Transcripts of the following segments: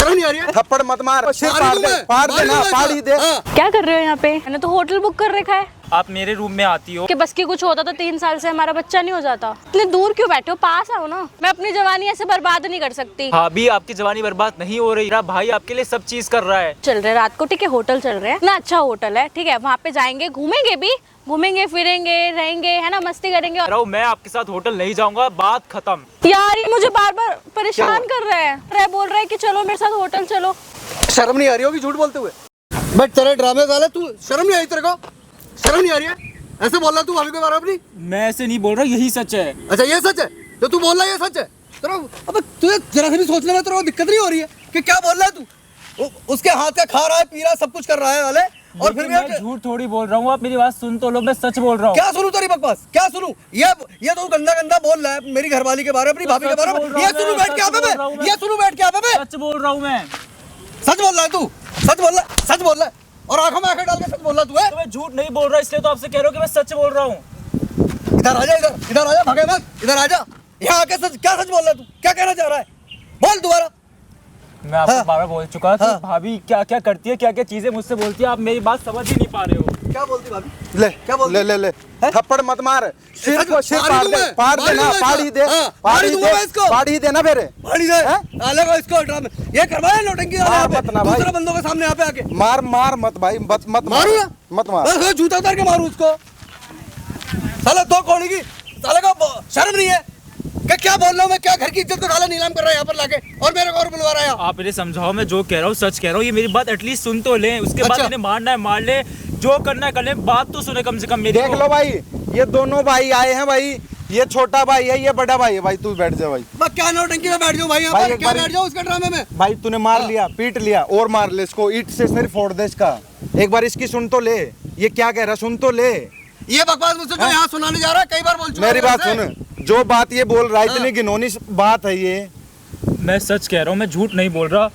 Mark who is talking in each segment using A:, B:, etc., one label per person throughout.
A: शर्म नहीं आ रही है?
B: थप्पड़ मत मार, सिर फाड़ दे, फाड़ दे ना, फाड़ ही दे।
C: क्या कर रहे हो यहाँ पे? मैंने तो होटल बुक कर रखा है।
D: आप मेरे रूम में आती हो
C: कि बस की कुछ होता तो 3 साल से हमारा बच्चा नहीं हो जाता। इतने दूर क्यों बैठे हो? पास आओ ना। मैं अपनी जवानी ऐसे बर्बाद नहीं कर सकती।
D: भाभी आपकी जवानी बर्बाद नहीं हो रही, मेरा भाई आपके लिए सब चीज कर रहा है।
C: चल रहे रात को, ठीक है, होटल चल रहे हैं ना, अच्छा होटल है, ठीक है, वहाँ पे जाएंगे, घूमेंगे भी, घूमेंगे फिरेंगे, रहेंगे, है ना, मस्ती करेंगे।
D: रहो, मैं आपके साथ होटल नहीं जाऊंगा, बात खत्म।
C: यार ये मुझे बार बार परेशान कर रहा है, बोल रहा है कि चलो मेरे साथ होटल चलो।
A: शर्म नहीं आ रही होगी झूठ बोलते हुए? बट तेरे ड्रामे साले, तू शर्म नहीं आई तेरे को? शर्म नहीं आ रही है? ऐसे बोल रहा तू भाभी के बारे में अपनी?
D: मैं ऐसे नहीं बोल रहा, यही सच है।
A: अच्छा ये सच है जो तू बोल रहा है? ये सच है तेरा? अबे तुझे जरा से भी सोचने में तेरे को दिक्कत नहीं हो रही है कि क्या बोल रहा है तू? उसके हाथ का खा रहा है, पी रहा है, सब कुछ कर रहा है वाले, और फिर
D: मैं झूठ थोड़ी बोल रहा हूँ। आप मेरी बात सुन तो लो, मैं सच बोल रहा हूँ।
A: क्या सुनूं तेरी बकवास? क्या सुनूं? ये तो गंदा गंदा बोल रहा है मेरी घरवाली के बारे में, अपनी भाभी के बारे में। ये सुनूं बैठ के यहाँ पे मैं? ये सुनूं बैठ के यहाँ पे मैं?
D: सच बोल रहा हूँ मैं।
A: सच बोल रहा है तू? सच बोल रहा है? सच बोल रहा है? और आंखों में आंखें डाल के सच बोल रहा तू है?
D: तो मैं झूठ नहीं बोल रहा, इसलिए तो आपसे कह रहा हूँ कि मैं सच बोल रहा हूँ।
A: इधर आजा, इधर आजा, भागे मत, इधर आजा। यहाँ आके सच, क्या सच बोल रहा है तू? क्या कहना चाह रहा है? बोल दोबारा।
D: मैं आपको
A: हाँ।
D: बार बार बोल चुका कि
A: हाँ।
D: भाभी क्या क्या करती है, क्या क्या चीजें मुझसे बोलती है, आप मेरी बात समझ ही नहीं पा रहे हो।
A: क्या बोलती भाभी?
B: ले
A: क्या बोलती?
B: ले थप्पड़ मत मार, सिर
A: सच-
B: को सिर
A: मारी
B: फाड़
A: दूं
B: दे,
A: मैं,
B: फाड़ दे
A: मारी
B: ना,
A: दूं
B: फाड़ ही दे,
A: हाँ,
B: फाड़
A: मारी
B: ही
A: दूंगा मैं इसको।
B: दे, फाड़ ही दे ना फिर।
A: पानी दे, डाले को इसको ड्रामे। ये करवाया नौटंकी वाला यहाँ पे,
B: मत ना भाई।
A: दूसरे बंदों के सामने यहाँ पे आके।
B: मार मार मत भाई, मत मत
A: मारू ना?
B: मत मार।
A: बस जूता उतार के मारू उसको। साला दो कौड़ी की, साले को शर्म नहीं है क्या बोल रहा हूँ मैं? क्या घर की इज्जत को साला नीलाम कर रहा है यहाँ पर लाके, और मेरे को और बुलवा रहा है।
D: आप इन्हें समझाओ, मैं जो कह रहा हूँ सच कह रहा हूँ। ये मेरी बात एटलीस्ट सुन तो ले, उसके बाद
A: अच्छा।
D: इन्हें मारना है मार ले, जो करना है कर ले, बात तो सुने कम से कम मेरी।
B: देख लो भाई, ये दोनों भाई आए हैं भाई, ये छोटा भाई है, ये बड़ा भाई है भाई। तू बैठ जा भाई।
A: मैं क्या नौटंकी में बैठ जाऊँ भाई यहाँ
B: भाई,
A: पर?
B: एक
A: क्या
B: बारी-
A: बैठ जाऊँ उसके ड्रामे में?
B: भाई तूने मार लिया, पीट लिया, और मार ले इसको, ईंट से सिर फोड़ दे इसका। एक बार इसकी सुन तो ले, ये क्या कह रहा, सुन तो ले।
A: ये बकवास मुझसे जो यहाँ सुनाने जा रहा है, कई बार बोल चुका
B: मेरी
A: हूँ
B: बात
A: ऐसे।
B: सुन, जो बात ये बोल रहा है, इतनी घिनौनी बात है ये।
D: मैं सच कह रहा हूँ, मैं झूठ नहीं बोल रहा।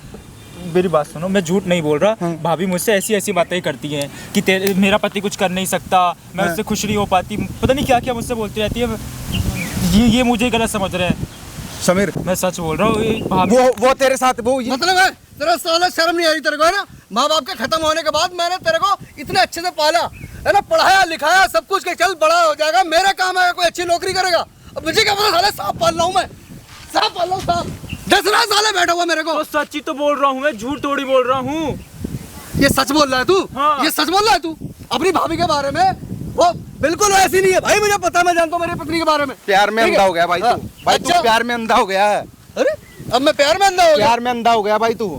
D: मेरी बात सुनो, मैं झूठ नहीं बोल रहा। भाभी मुझसे ऐसी ऐसी बातें करती हैं कि मेरा पति कुछ कर नहीं सकता, मैं उससे खुश नहीं हो पाती, पता नहीं क्या क्या मुझसे बोलती रहती है। ये मुझे गलत समझ रहे हैं।
B: समीर,
D: मैं सच बोल रहा हूँ। भाभी
B: वो तेरे साथ वो
A: मतलब है तेरा साला शर्म नहीं आ रही तेरे को, है ना? माँ बाप के खत्म होने के बाद मैंने तेरे को इतने अच्छे से पाला, है ना, पढ़ाया लिखाया सब कुछ, के चल बड़ा हो जाएगा, मेरा काम है, कोई अच्छी नौकरी करेगा। अब मुझे क्या पता, साले सांप पाल रहा हूँ मैं, सांप पाल रहा हूँ, सांप। 10 साले बैठा हुआ मेरे को।
D: तो सच ही तो बोल रहा हूँ मैं, झूठ थोड़ी बोल रहा हूँ।
A: ये सच बोल रहा है तू?
D: हाँ।
A: ये सच बोल रहा है तू अपनी भाभी के बारे में? वो बिल्कुल वैसी नहीं है भाई, मुझे पता, मैं जानता हूँ मेरी पत्नी के बारे में।
B: प्यार में
A: ठीक है?
B: अंधा हो गया भाई
A: हाँ।
B: तू। भाई तू
A: अच्छा।
B: प्यार में अंधा हो गया है।
A: अरे अब मैं प्यार में अंधा हो गया?
B: प्यार में अंधा हो गया भाई तू।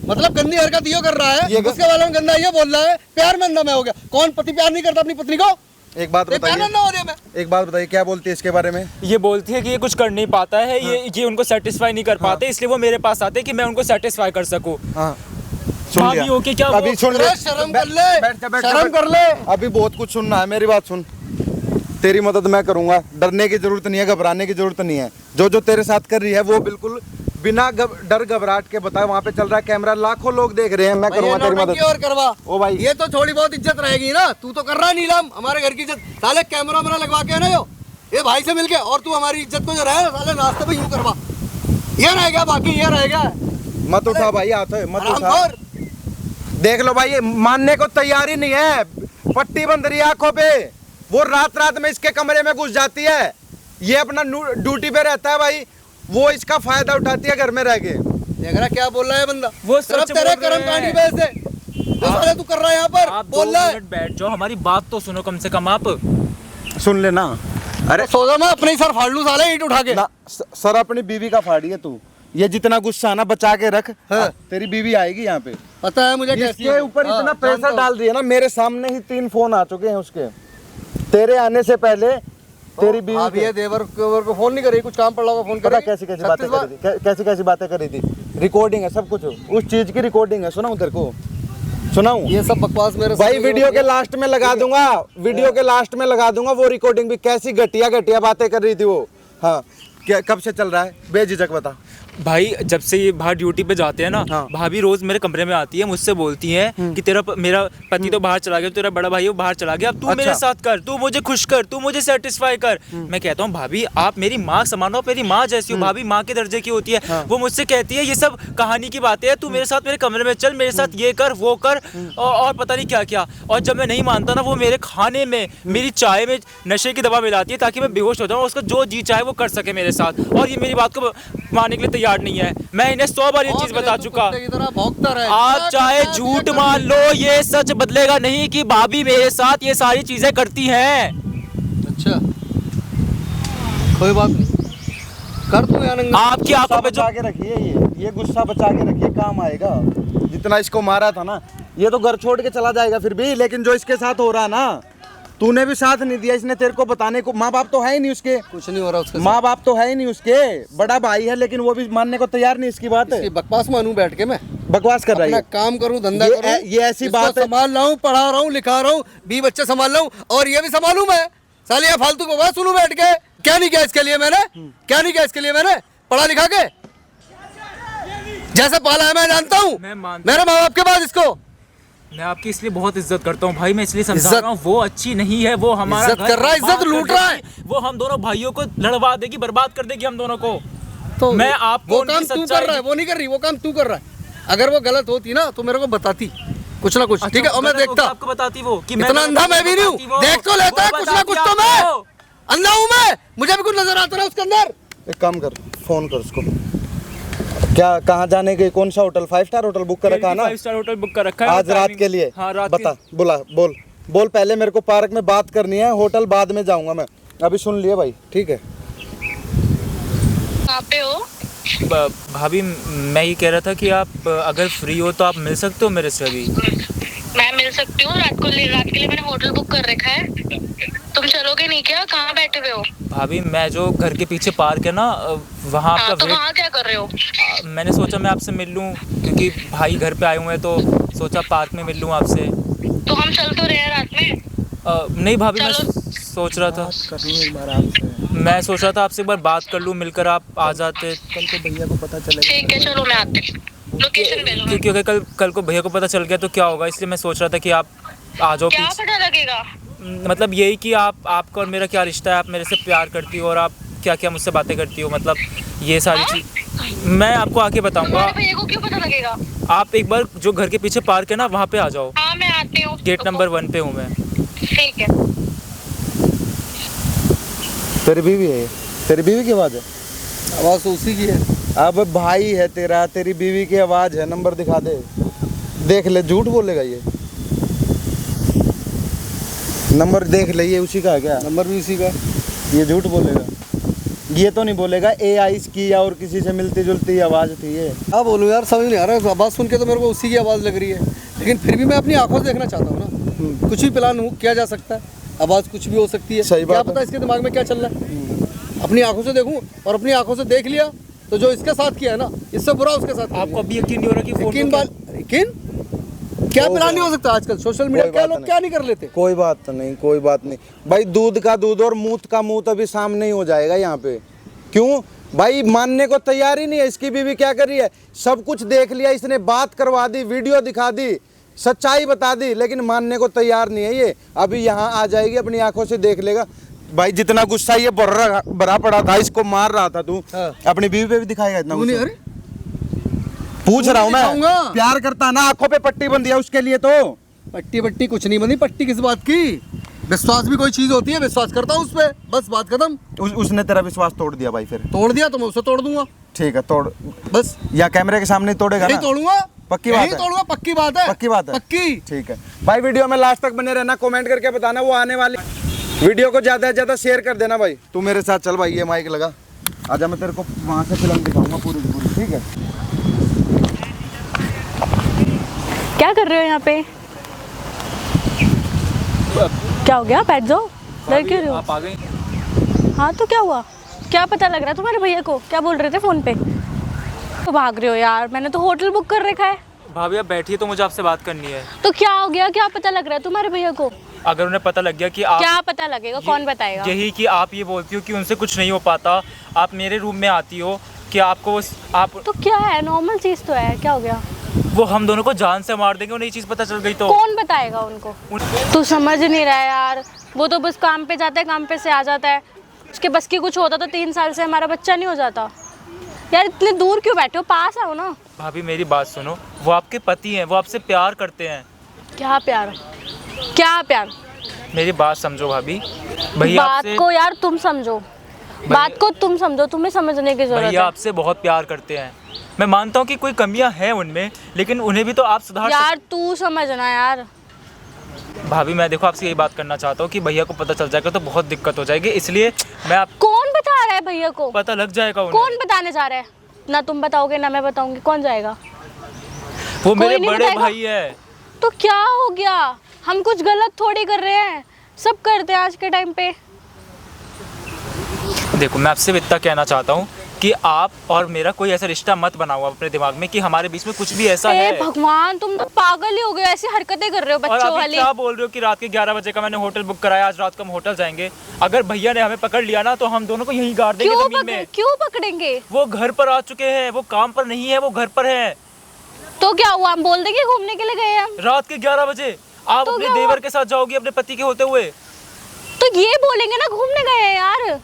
A: मतलब गंदी हरकत ये कर रहा है,
B: ये
A: उसके बारे में गंदा ये बोल रहा है, प्यार में अंधा मैं हो गया। कौन पति प्यार नहीं करता अपनी पत्नी को?
B: एक बात
A: प्यार में
B: बताइए,
A: अंधा हो गया मैं।
B: एक बात बताइए, क्या बोलती है इसके बारे में?
D: ये बोलती है कि ये कुछ कर नहीं पाता है, ये उनको सेटिस्फाई नहीं कर पाते, इसलिए वो मेरे पास आते हैं कि मैं उनको सेटिस्फाई कर सकूं।
B: हाँ, सुन
D: भाभी
B: लिया।
D: ओके क्या
B: अभी सुन ले,
A: अरे शर्म कर ले,
B: बैठ जा, बैठ जा,
A: शर्म
B: बैठ।
A: कर ले।
B: अभी बहुत कुछ सुनना है, मेरी बात सुन। तेरी मदद मैं करूंगा, डरने की जरूरत नहीं है, घबराने की जरूरत नहीं है। जो जो तेरे साथ कर रही है वो बिल्कुल बिना डर घबराहट के बता। वहाँ पे चल रहा है कैमरा, लाखों लोग देख रहे हैं, मैं करूंगा तेरी मदद।
A: और करवा
B: ओ भाई,
A: ये तो थोड़ी बहुत इज्जत रहेगी ना, तू तो कर रहा है नीलाम हमारे घर की इज्जत। साले कैमरा मेरा लगवा के है ना यो, ये भाई से मिलके, और तू हमारी इज्जत को जो रहे साले रास्ते पे यूं करवा। ये रहेगा, बाकी ये रहेगा।
B: मत उठा भाई हाथ, मत उठा।
A: हरामखोर।
B: देख लो भाई, ये मानने को तैयार ही नहीं है, पट्टी बंद रही है आंखों पे। वो रात रात में इसके कमरे में घुस जाती है, ये अपना ड्यूटी पे रहता है भाई, वो इसका फायदा उठाती है घर में रह के।
A: देख रहा क्या बोल रहा है बंदा,
D: वो
A: सिर्फ
D: सच
A: तेरे
D: बोल
A: कर्म
D: रहे
A: कांडी
D: हैं।
A: पे से जो साले तू कर रहा है यहाँ पर
D: आप
A: बोल रहा
D: 2
A: है।
D: मिनट बैठ जाओ, हमारी बात तो सुनो कम से कम आप।
B: सुन लेना। अरे
A: सोचा मैं अपने ही सर फाड़ लूं साले ईंट उठा के।
B: ना, सर अपनी बीवी का फाड़ी है तू। ये जितना गुस्सा ना बचा के रख।
A: हाँ।
B: तेरी बीवी आएगी यहाँ पे।
A: पता है मुझे कैसी
B: इसके
A: है।
B: ऊपर
A: हाँ,
B: इतना
A: जानता
B: प्रेशर
A: हूँ।
B: डाल दिया ना, मेरे सामने ही 3 फोन आ चुके हैं उसके, तेरे आने से पहले। तेरी बीवी
A: अभी ये देवर को फोन नहीं करी, कुछ काम पड़ रहा होगा फोन
B: पता
A: करेगी।
B: कैसी कैसी बातें
A: 36
B: करी थी, कैसी कैसी बातें करी थी। रिकॉर्डिंग है सब कुछ, उस चीज की रिकॉर्डिंग है। सुनाऊं तेरे को? सुनाऊं?
A: ये सब बकवास मेरे
B: भाई
A: सामने
B: वीडियो
A: हो
B: के
A: रही है।
B: लास्ट में लगा दूंगा, वीडियो के लास्ट में लगा दूंगा वो रिकॉर्डिंग भी। कैसी घटिया घटिया बातें कर रही थी वो। हाँ, क्या कब से चल रहा है? बेझिझक बता।
D: भाई जब से ये बाहर ड्यूटी पे जाते हैं ना,
A: हाँ।
D: भाभी रोज मेरे कमरे में आती है, मुझसे बोलती है कि मेरा पति तो बाहर चला गया, तेरा बड़ा भाई है वो बाहर चला गया, अब तू मेरे
A: अच्छा।
D: साथ कर, तू मुझे खुश कर, तू मुझे सेटिस्फाई कर। मैं कहता हूँ भाभी आप मेरी माँ समान हो, मेरी माँ जैसी हो, भाभी माँ के दर्जे की होती है।
A: हाँ।
D: वो मुझसे कहती है ये सब कहानी की बातें हैं, तू मेरे साथ मेरे कमरे में चल, मेरे साथ ये कर वो कर और पता नहीं क्या क्या। और जब मैं नहीं मानता ना, वो मेरे खाने में मेरी चाय में नशे की दवा मिलाती है ताकि मैं बेहोश हो जाऊँ, उसका जो जी चाहे वो कर सके मेरे साथ। और ये मेरी बात को मानने के लिए तैयार नहीं है। मैं इन्हें 100 बार ये चीज बता चुका। आप चाहे झूठ मान लो, ये सच बदलेगा नहीं कि भाभी मेरे साथ ये सारी चीजें करती हैं।
A: अच्छा कोई बात नहीं, कर तू यार नंगा।
D: आपकी आंखों पे जो
B: बचा के रखिए, ये गुस्सा बचा के रखिए, काम आएगा। जितना इसको मारा था ना, ये तो घर छोड़ के चला जाएगा फिर भी, लेकिन जो इसके साथ हो रहा ना, तूने भी साथ नहीं दिया, इसने तेरे को बताने को। माँ बाप तो है ही नहीं उसके,
A: कुछ नहीं हो रहा उसके
B: माँ बाप तो है ही नहीं उसके, बड़ा भाई है लेकिन वो भी मानने को तैयार नहीं इसकी बात है।
A: साथ। बकवास मानूं बैठ के मैं,
B: बकवास कर रही
A: अपना
B: है।
A: काम करूं, धंधा
B: ये-
A: करूं,
B: ये ऐसी
A: इसको
B: बात है।
A: संभाल रहा हूं, पढ़ा रहा हूं, लिखा रहा हूं, 20 बच्चे संभाल रहा हूं और ये भी संभालूं मैं। साले ये फालतू को बात सुनूं बैठ के। क्या नहीं किया इसके लिए मैंने, क्या नहीं किया इसके लिए मैंने, पढ़ा लिखा के जैसे पाला है मैं जानता हूँ।
D: मैं मानता
A: मेरे माँ बाप के बाद इसको
D: मैं आपकी इसलिए बहुत इज्जत करता हूँ भाई, मैं इसलिए समझा
A: इज्जत-
D: रहा हूँ वो अच्छी नहीं है, वो हमारा
A: इज्जत
D: घर
A: कर रहा है,
D: बर्बाद
A: इज्जत
D: कर
A: लूट रहा है।
D: देगी, वो हम दोनों भाइयों को लड़वा देगी, बर्बाद कर देगी हम दोनों को।
A: तो
D: मैं आपको
A: वो
D: उनकी
A: काम तू कर
D: सच्चाई-
A: रहा है, वो नहीं कर रही, वो काम तू कर रहा है। अगर वो गलत होती ना तो मेरे को बताती कुछ ना कुछ, ठीक है, और मैं
D: गलत हो
A: देखता।
D: गया, आपको बताती वो कि
A: इतना अंधा मैं भी नहीं हूँ, देख तो लेता है कुछ ना कुछ तो मैं अंधा हूँ मैं, मुझे भी कुछ नजर आता है उसके अंदर।
B: एक काम कर, फोन कर उसको। क्या कहाँ जाने के, कौन सा होटल, 5 स्टार होटल बुक कर रखा है ना
D: 5 स्टार होटल बुक कर रखा है
B: आज रात के लिए?
D: हाँ रात
B: बता, बोला बोल बोल, पहले मेरे को पार्क में बात करनी है, होटल बाद में जाऊंगा मैं। अभी सुन लिए भाई, ठीक है।
E: कहाँ पे हो?
D: भाभी मैं ये कह रहा था कि आप अगर फ्री हो तो आप मिल सकते हो मेरे से अभी।
E: मैं मिल सकती हूँ, रात के लिए मैंने होटल बुक कर रखा है। तुम चलोगे नहीं क्या? कहाँ बैठे हुए हो?
D: भाभी मैं जो घर के पीछे पार्क है ना, वहाँ
E: हाँ,
D: आपका
E: तो
D: वेट,
E: वहाँ क्या कर रहे हो?
D: मैंने सोचा मैं आपसे मिल लूँ क्योंकि भाई घर पे आए हुए हैं, तो सोचा पार्क में मिल लूँ आपसे।
E: तो हम चल तो रहे हैं रात में।
D: नहीं भाभी, मैं
E: चलो।
D: सोच रहा था आपसे एक बार बात कर लूँ, मिलकर आप आ जाते।
B: कल को भैया को पता चलेगा।
E: ठीक है, चलो मैं आती हूँ। लोकेशन भेजो।
D: क्योंकि अगर कल को भैया को पता चल गया तो क्या होगा, इसलिए मैं सोच रहा था कि आप आ जाओ
E: क्या
D: प्लीज।
E: पता लगेगा?
D: मतलब यही कि आपका और मेरा क्या रिश्ता है, आप मेरे से प्यार करती हो और आप क्या क्या मुझसे बातें करती हो, मतलब ये सारी चीज़ मैं आपको आके बताऊंगा।
E: तुम्हारे भैया को क्यों पता लगेगा?
D: आप एक बार जो घर के पीछे पार्क है ना, वहाँ पे आ जाओ।
E: हाँ, मैं आती हूँ।
D: गेट नंबर 1 पे हूँ मैं।
E: ठीक है।
B: तेरी बीवी है ये? तेरी बीवी की आवाज़ है?
A: आवाज तो उसी की है।
B: अब भाई है तेरा, तेरी बीवी की आवाज़ है, नंबर दिखा दे, देख ले, झूठ बोलेगा ये। नंबर देख ले, ये उसी का है क्या?
A: नंबर भी उसी का।
B: ये झूठ बोलेगा, ये तो नहीं बोलेगा AI की या और किसी से मिलती जुलती आवाज़ थी ये।
A: क्या बोलूँ यार, समझ नहीं आ रहा है। आवाज़ सुन के तो मेरे को उसी की आवाज़ लग रही है, लेकिन फिर भी मैं अपनी आंखों से देखना चाहता हूँ ना। कुछ भी प्लान किया जा सकता है, आवाज़ कुछ भी हो सकती है।
B: सही
A: क्या
B: बात है।
A: पता इसके दिमाग में क्या चल रहा है। अपनी आंखों से देखूं, और अपनी आंखों से देख लिया तो जो इसके साथ किया है ना, इससे बुरा उसके साथ किया।
D: आपको अभी यकीन नहीं हो रहा कि
A: यकीन क्या
B: हो
A: प्लान
B: गया।
A: नहीं हो सकता आजकल सोशल मीडिया,
B: कोई
A: क्या
B: बात
A: लोग
B: नहीं।
A: क्या नहीं कर लेते।
B: कोई बात नहीं, कोई बात नहीं भाई, दूध का दूध और मूत का मूत अभी सामने ही हो जाएगा यहाँ पे। क्यों भाई, मानने को तैयार ही नहीं है। इसकी बीवी क्या कर रही है, सब कुछ देख लिया इसने, बात करवा दी, वीडियो दिखा दी, सच्चाई बता दी, लेकिन मानने को तैयार नहीं है ये। अभी यहाँ आ जाएगी, अपनी आंखों से देख लेगा। भाई जितना गुस्सा ये भरा पड़ा था, इसको मार रहा था तू,
A: हाँ।
B: अपनी बीवी पे भी दिखाएगा इतना
A: क्यों नहीं?
B: गुस्सा?
A: अरे
B: पूछ रहा हूँ मैं,
A: दिखाऊंगा।
B: प्यार करता ना, आंखों पे पट्टी बंधी है उसके लिए तो।
A: पट्टी कुछ नहीं बनी। पट्टी किस बात की? विश्वास भी कोई चीज होती है, विश्वास करता हूँ उस पर, बस बात खत्म।
B: उसने तेरा विश्वास तोड़ दिया भाई, फिर
A: तोड़ दिया तो मैं उसे तोड़ दूंगा,
B: ठीक है तोड़,
A: बस
B: या कैमरे के सामने तोड़ेगा
A: नहीं
B: ना?
A: तोड़ूंगा।
B: पक्की बात
A: नहीं
B: है?
A: तोड़ूंगा, पक्की बात है।
B: पक्की बात है?
A: पक्की।
B: ठीक है भाई, वीडियो में लास्ट तक बने रहना, कमेंट करके बताना वो आने वाली वीडियो को ज्यादा से ज्यादा शेयर कर देना भाई। तू मेरे साथ चल भाई, ये माइक लगा, आजा, मैं तेरे को वहां से फिल्म दिखाऊंगा पूरी की पूरी, ठीक है?
C: क्या कर रहे हो यहाँ पे? क्या हो गया? बैठ जाओ, डर क्यों रहे हो?
D: आप आ गई।
C: हाँ तो क्या हुआ? क्या पता लग रहा है तुम्हारे भैया को? क्या बोल रहे थे फोन पे? तो भाग रहे हो यार, मैंने तो होटल बुक कर रखा है।
D: भाभी आप बैठिए, तो मुझे आपसे बात करनी है।
C: तो क्या हो गया? क्या पता लग रहा है तुम्हारे भैया को?
D: अगर उन्हें पता लग गया कि आप,
C: क्या पता लगेगा? कौन बताएगा?
D: यही कि आप ये बोलती हो कि उनसे कुछ नहीं हो पाता, आप मेरे रूम में आती हो, कि आपको आप
C: तो क्या है, नॉर्मल चीज़ तो है, क्या हो गया?
D: वो हम दोनों को जान से मार देंगे, उन्हें ये चीज़ पता चल गई तो।
C: कौन बताएगा उनको? तू समझ नहीं रहा है यार, वो तो बस काम पे जाता है, काम पे से आ जाता है। उसके बस की कुछ होता तो 3 साल से हमारा बच्चा नहीं हो जाता। यार इतने दूर क्यों बैठे हो, पास आओ ना।
D: भाभी मेरी बात सुनो, वो आपके पति हैं, वो आपसे प्यार करते हैं।
C: क्या प्यार, क्या प्यार?
D: मेरी बात समझो भाभी। भैया
C: बात
D: आपसे
C: को यार तुम समझो, बात को तुम समझो, तुम्हें समझने की जरूरत
D: भैया
C: है।
D: आपसे बहुत प्यार करते हैं। मैं मानता हूँ कि कोई कमियां हैं उनमें, लेकिन उन्हें भी तो आप सुधार
C: यार तू समझना यार।
D: भाभी मैं देखो आपसे यही बात करना चाहता हूँ कि भैया को पता चल जाएगा तो बहुत दिक्कत हो जाएगी, इसलिए मैं आप
C: कौन बता रहा है भैया को?
D: पता लग जाएगा उन्हें।
C: कौन बताने जा रहा है? ना तुम बताओगे ना मैं बताऊंगी, कौन जाएगा?
D: वो मेरे
C: नहीं
D: बड़े
C: बताएगा?
D: भाई है।
C: तो क्या हो गया, हम कुछ गलत थोड़ी कर रहे हैं, सब करते हैं आज के टाइम पे।
D: देखो मैं आपसे इतना कहना चाहता हूँ कि आप और मेरा कोई ऐसा रिश्ता मत बनाओ अपने दिमाग में कि हमारे बीच में कुछ भी ऐसा
C: ए
D: है।
C: भगवान, तुम तो पागल ही हो गए, ऐसी हरकतें कर रहे हो
D: और
C: बच्चों
D: अभी
C: वाली।
D: क्या बोल रहे हो कि रात के 11 बजे का मैंने होटल बुक कराया, आज रात को हम होटल जाएंगे। अगर भैया ने हमें पकड़ लिया ना तो हम दोनों को यहीं गाड़ देंगे जमीन में।
C: क्यों पकड़ेंगे?
D: वो घर पर आ चुके हैं, वो काम पर नहीं है, वो घर पर है।
C: तो क्या हुआ, हम बोल देंगे घूमने के लिए गए हम?
D: रात के 11 बजे आप
C: तो
D: अपने
C: क्या हुआ?
D: देवर के साथ जाओगी अपने पति के होते हुए।
C: तो ये बोलेंगे ना घूमने गए हैं यार।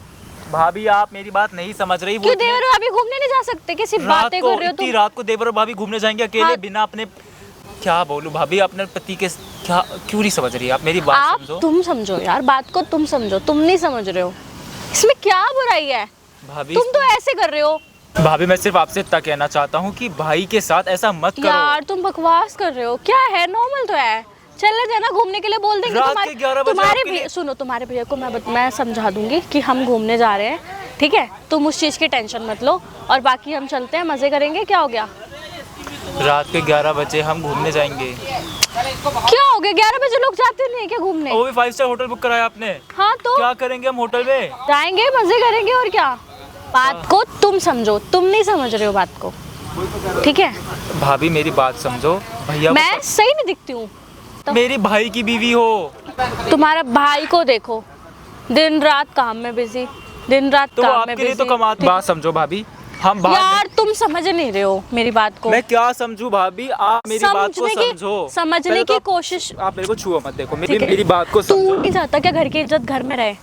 D: भाभी आप मेरी बात नहीं समझ रही।
C: क्यों देवर और भाभी घूमने नहीं जा सकते? कैसी बातें कर रहे हो
D: इतनी
C: तुम?
D: रात को देवर और भाभी घूमने जाएंगे अकेले
C: हाँ।
D: बिना अपने, क्या बोलूं भाभी, अपने पति के क्या, क्यों नहीं समझ रही आप मेरी बात?
C: आप
D: समझो
C: तुम समझो यार, बात को तुम समझो, तुम नहीं समझ रहे हो। इसमें क्या बुराई है?
D: भाभी।
C: तुम तो ऐसे कर रहे हो
D: भाभी मैं सिर्फ आपसे इतना कहना चाहता हूँ कि भाई के साथ ऐसा मत करो।
C: यार, तुम बकवास कर रहे हो। क्या है, नॉर्मल तो है, चले जाना घूमने के लिए, बोल देंगे
D: रात के 11 बजे
C: तुम्हारे
D: आपके लिए-
C: भैया, सुनो तुम्हारे भैया को मैं समझा दूंगी कि हम घूमने जा रहे हैं, ठीक है? तुम उस चीज़ की टेंशन मत लो, और बाकी हम चलते हैं, मज़े करेंगे। क्या हो गया?
D: रात के 11 बजे हम घूमने जाएंगे।
C: क्या हो गया, 11 बजे लोग जाते नहीं है क्या घूमने?
D: वो भी 5 स्टार होटल बुक कराया आपने।
C: हाँ तो
D: क्या करेंगे हम होटल में?
C: जाएंगे, मज़े करेंगे, और क्या। बात को तुम समझो, तुम नहीं समझ रहे हो बात को, ठीक है?
D: भाभी मेरी बात समझो। भैया
C: मैं सही नहीं दिखती हूँ?
D: मेरी भाई की बीवी हो।
C: तुम्हारा भाई को देखो, दिन रात काम में बिजी, दिन रात
D: तो वो
C: काम में
D: आपके लिए
C: बिजी।
D: तो कमाते। बात समझो भाभी, हम बाहर
C: यार तुम समझ नहीं रहे हो मेरी बात को।
D: मैं क्या समझू भाभी, आप मेरी बात को समझो।
C: समझने
D: पहले तो
C: की
D: आप-
C: कोशिश।
D: आप मेरे को छुओ मत, देखो
C: ठीक है?
D: मेरी बात को
C: तू
D: समझो।
C: नहीं चाहता क्या घर की इज्जत घर में रहे?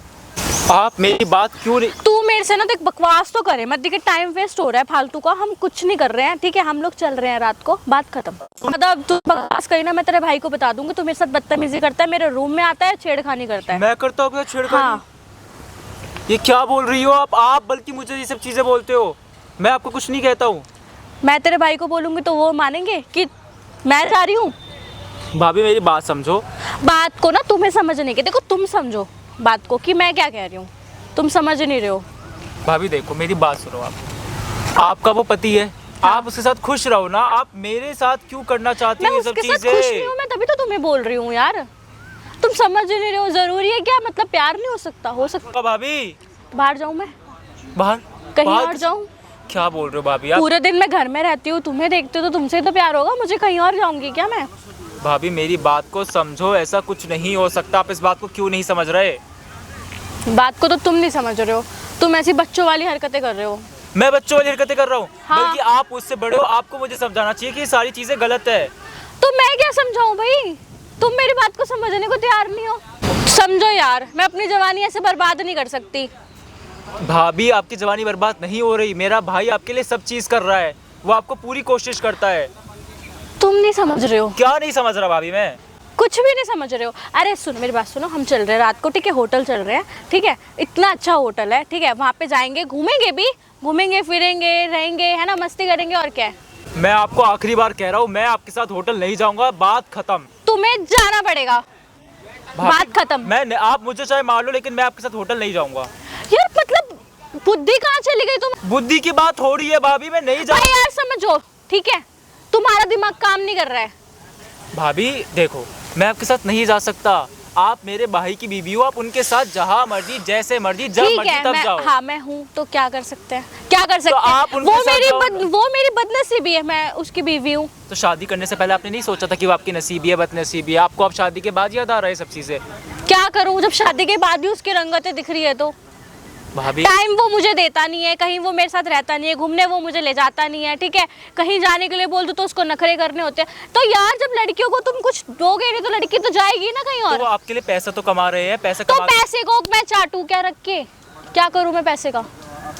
D: आप मेरी बात क्यों नहीं?
C: तू मेरे से ना देख, बकवास तो करे मत, देखिए टाइम वेस्ट हो रहा है फालतू का, हम कुछ नहीं कर रहे हैं, ठीक है? हम लोग चल रहे हैं रात को, बात खत्म। मतलब तू बकवास करी ना, मैं तेरे भाई को बता दूंगी, तू मेरे साथ बदतमीजी करता है, मेरे रूम में आता है, छेड़खानी करता है।
D: मैं करता हूँ छेड़खानी?
C: हाँ।
D: ये क्या बोल रही हो आप बल्कि मुझे ये सब चीजें बोलते हो। मैं आपको कुछ नहीं कहता हूँ।
C: मैं तेरे भाई को बोलूंगी तो वो मानेंगे कि मैं जा रही हूँ?
D: भाभी मेरी बात समझो।
C: बात को ना तुम्हें समझने की, देखो तुम समझो बात को कि मैं क्या कह रही हूँ, तुम समझ नहीं रहे हो।
D: भाभी देखो मेरी बात सुनो, आपका वो पति है, आप उसके साथ खुश रहो ना। आप मेरे साथ क्यों करना चाहती
C: मैं
D: हो ये सब
C: उसके साथ खुश नहीं
D: चीजें?
C: हूँ, मैं तभी तो तुम्हें बोल रही हूँ यार, तुम समझ नहीं रहे हो। जरूरी है क्या, मतलब प्यार नहीं हो सकता? हो सकता।
D: भाभी
C: बाहर जाऊँ मैं,
D: बाहर
C: कहीं
D: बाहर-
C: और जाऊँ?
D: क्या बोल रहे हो भाभी आप?
C: पूरे दिन मैं घर में रहती हूँ, तुम्हें देखती हूँ तो तुमसे ही तो प्यार होगा, मुझे कहीं और जाऊंगी क्या मैं?
D: भाभी मेरी बात को समझो, ऐसा कुछ नहीं हो सकता। आप इस बात को क्यों नहीं समझ रहे?
C: बात को तो तुम नहीं समझ रहे हो, तुम ऐसी बच्चों वाली हरकतें कर रहे हो।
D: मैं बच्चों वाली हरकतें कर रहा हूँ?
C: हाँ।
D: बल्कि आप उससे बड़े हो, आपको मुझे समझाना चाहिए कि ये सारी चीजें गलत है।
C: तो मैं क्या समझाऊं भाई, तुम मेरी बात को समझने को तैयार नहीं हो। समझो यार, मैं अपनी जवानी ऐसे बर्बाद नहीं कर सकती।
D: भाभी आपकी जवानी बर्बाद नहीं हो रही, मेरा भाई आपके लिए सब चीज कर रहा है, वो आपको पूरी कोशिश करता है।
C: तुम नहीं समझ रहे हो,
D: क्या नहीं समझ रहा भाभी मैं?
C: कुछ भी नहीं समझ रहे हो। अरे सुन मेरी बात सुनो, हम चल रहे हैं रात को, ठीक है? होटल चल रहे हैं, ठीक है? इतना अच्छा होटल है, ठीक है? वहाँ पे जाएंगे, घूमेंगे भी, घूमेंगे फिरेंगे, रहेंगे, है ना, मस्ती करेंगे, और क्या है?
D: मैं आपको आखिरी बार कह रहा हूँ, मैं आपके साथ होटल नहीं जाऊंगा, बात खत्म।
C: तुम्हें जाना पड़ेगा, बात खत्म।
D: मैं आप मुझे चाहे मार लो, लेकिन मैं आपके साथ होटल नहीं जाऊंगा।
C: यार मतलब बुद्धि कहाँ चली गई तुम?
D: बुद्धि की बात हो रही है भाभी, मैं नहीं
C: भाई
D: जाऊंगा।
C: यार समझो, ठीक है? तुम्हारा दिमाग काम नहीं कर रहा है।
D: भाभी देखो, मैं आपके साथ नहीं जा सकता। आप मेरे भाई की बीवी हो, आप उनके साथ जहाँ मर्जी, जैसे मर्जी, जब
C: ठीक
D: मर्जी
C: है,
D: तब जाओ।
C: हाँ मैं हूँ, तो क्या कर सकते हैं, क्या कर सकते हैं?
D: आप उनके साथ जाओ।
C: वो मेरी बदनसीबी है, मैं उसकी बीवी हूँ।
D: तो शादी करने से पहले आपने नहीं सोचा था कि वो आपकी नसीबी है, बदनसीबी है? आपको अब शादी के बाद याद आ रहा है सब चीजें?
C: क्या करूँ, जब शादी के बाद भी उसकी रंगतें दिख रही है तो?
D: भाभी
C: टाइम वो मुझे देता नहीं है, कहीं वो मेरे साथ रहता नहीं है, घूमने वो मुझे ले जाता नहीं है, ठीक है। कहीं जाने के लिए बोल दो तो उसको नखरे करने होते हैं। तो यार जब लड़कियों को तुम कुछ दोगे नहीं तो लड़की तो जाएगी ना कहीं
D: तो
C: और।
D: वो आपके लिए पैसा तो कमा रहे हैं, पैसा
C: तो
D: कमा
C: पैसे को मैं चाटू क्या रख के, क्या करूँ मैं पैसे का?